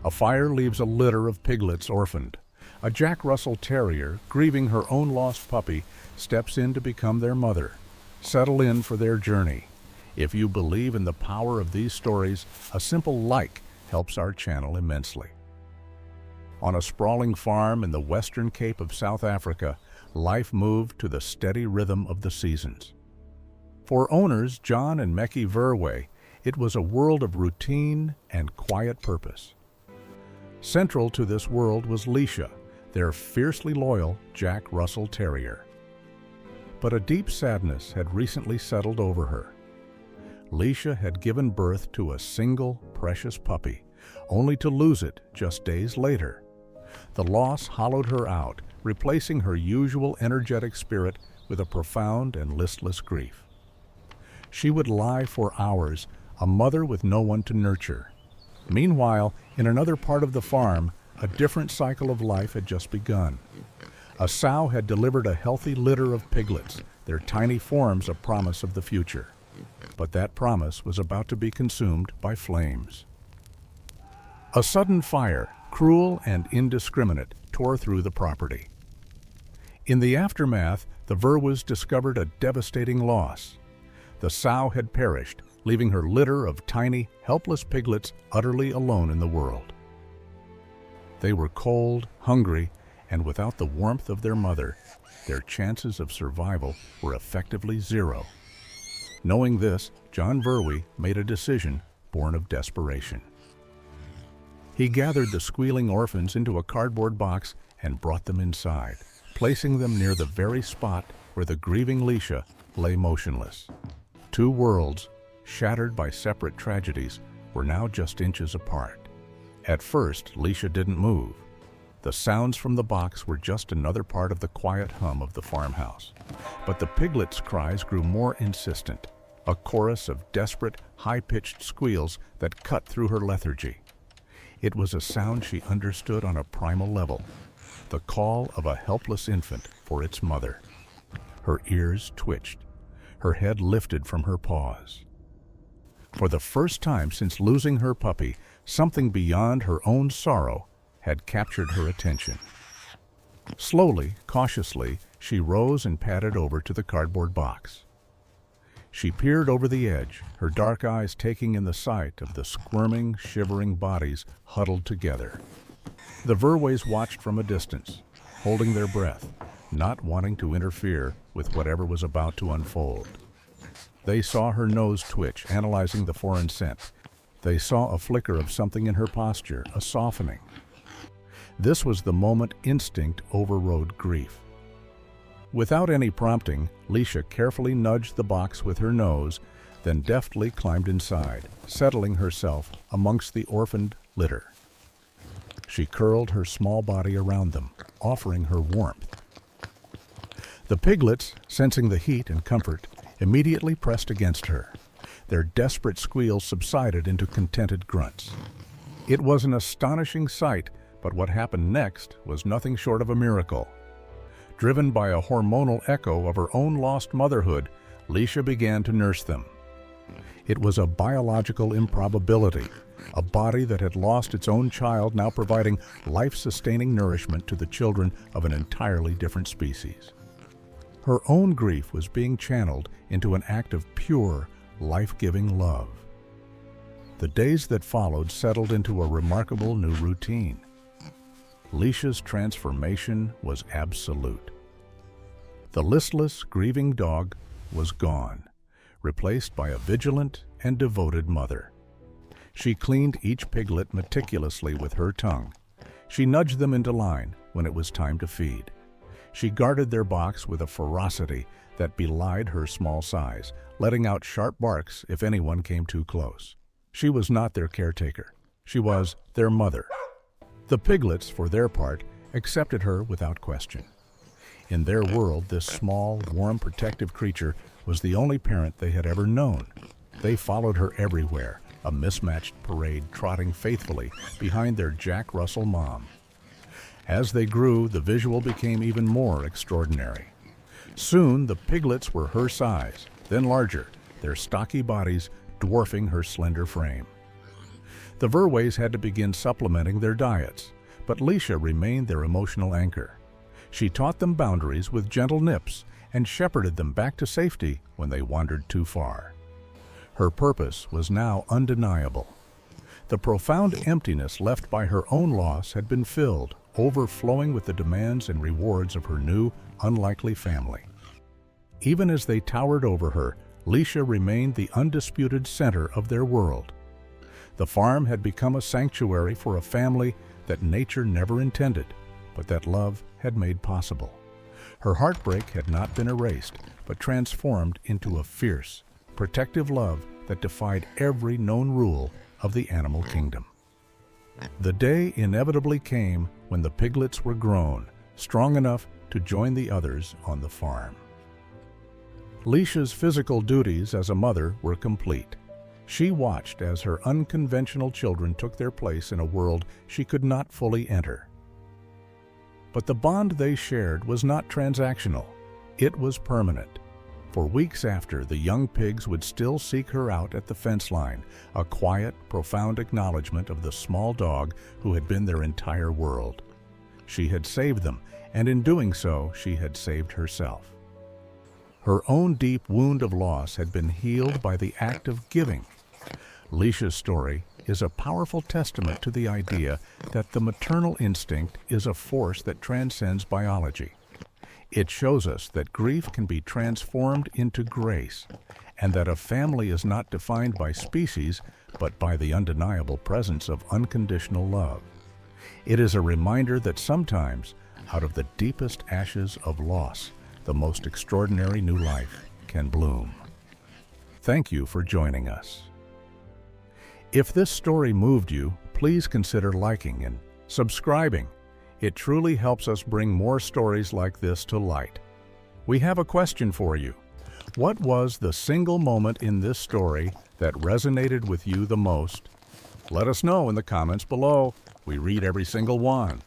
A fire leaves a litter of piglets orphaned. A Jack Russell terrier, grieving her own lost puppy, steps in to become their mother. Settle in for their journey. If you believe in the power of these stories, a simple like helps our channel immensely. On a sprawling farm in the Western Cape of South Africa, life moved to the steady rhythm of the seasons. For owners John and Mekkie Verwey, it was a world of routine and quiet purpose. Central to this world was Lisha, their fiercely loyal Jack Russell Terrier. But a deep sadness had recently settled over her. Lisha had given birth to a single, precious puppy, only to lose it just days later. The loss hollowed her out, replacing her usual energetic spirit with a profound and listless grief. She would lie for hours, a mother with no one to nurture. Meanwhile, in another part of the farm, a different cycle of life had just begun. A sow had delivered a healthy litter of piglets, their tiny forms a promise of the future. But that promise was about to be consumed by flames. A sudden fire, cruel and indiscriminate, tore through the property. In the aftermath, the Verweys discovered a devastating loss. The sow had perished, leaving her litter of tiny, helpless piglets utterly alone in the world. They were cold, hungry, and without the warmth of their mother, their chances of survival were effectively zero. Knowing this, John Verwey made a decision born of desperation. He gathered the squealing orphans into a cardboard box and brought them inside, placing them near the very spot where the grieving Lisha lay motionless. Two worlds, shattered by separate tragedies, were now just inches apart. At first, Lisha didn't move. The sounds from the box were just another part of the quiet hum of the farmhouse. But the piglets' cries grew more insistent, a chorus of desperate, high-pitched squeals that cut through her lethargy. It was a sound she understood on a primal level, the call of a helpless infant for its mother. Her ears twitched. Her head lifted from her paws. For the first time since losing her puppy, something beyond her own sorrow had captured her attention. Slowly, cautiously, she rose and padded over to the cardboard box. She peered over the edge, her dark eyes taking in the sight of the squirming, shivering bodies huddled together. The Verweys watched from a distance, holding their breath, not wanting to interfere with whatever was about to unfold. They saw her nose twitch, analyzing the foreign scent. They saw a flicker of something in her posture, a softening. This was the moment instinct overrode grief. Without any prompting, Lisha carefully nudged the box with her nose, then deftly climbed inside, settling herself amongst the orphaned litter. She curled her small body around them, offering her warmth. The piglets, sensing the heat and comfort, immediately pressed against her. Their desperate squeals subsided into contented grunts. It was an astonishing sight, but what happened next was nothing short of a miracle. Driven by a hormonal echo of her own lost motherhood, Lisha began to nurse them. It was a biological improbability, a body that had lost its own child now providing life-sustaining nourishment to the children of an entirely different species. Her own grief was being channeled into an act of pure, life-giving love. The days that followed settled into a remarkable new routine. Lisha's transformation was absolute. The listless, grieving dog was gone, replaced by a vigilant and devoted mother. She cleaned each piglet meticulously with her tongue. She nudged them into line when it was time to feed. She guarded their box with a ferocity that belied her small size, letting out sharp barks if anyone came too close. She was not their caretaker. She was their mother. The piglets, for their part, accepted her without question. In their world, this small, warm, protective creature was the only parent they had ever known. They followed her everywhere, a mismatched parade trotting faithfully behind their Jack Russell mom. As they grew, the visual became even more extraordinary. Soon, the piglets were her size, then larger, their stocky bodies dwarfing her slender frame. The Verways had to begin supplementing their diets, but Lisha remained their emotional anchor. She taught them boundaries with gentle nips and shepherded them back to safety when they wandered too far. Her purpose was now undeniable. The profound emptiness left by her own loss had been filled, overflowing with the demands and rewards of her new, unlikely family. Even as they towered over her, Lisha remained the undisputed center of their world. The farm had become a sanctuary for a family that nature never intended, but that love had made possible. Her heartbreak had not been erased, but transformed into a fierce, protective love that defied every known rule of the animal kingdom. The day inevitably came when the piglets were grown, strong enough to join the others on the farm. Lisha's physical duties as a mother were complete. She watched as her unconventional children took their place in a world she could not fully enter. But the bond they shared was not transactional. It was permanent. For weeks after, the young pigs would still seek her out at the fence line, a quiet, profound acknowledgement of the small dog who had been their entire world. She had saved them, and in doing so, she had saved herself. Her own deep wound of loss had been healed by the act of giving. Lisha's story is a powerful testament to the idea that the maternal instinct is a force that transcends biology. It shows us that grief can be transformed into grace, and that a family is not defined by species, but by the undeniable presence of unconditional love. It is a reminder that sometimes, out of the deepest ashes of loss, the most extraordinary new life can bloom. Thank you for joining us. If this story moved you, please consider liking and subscribing. It truly helps us bring more stories like this to light. We have a question for you. What was the single moment in this story that resonated with you the most? Let us know in the comments below. We read every single one.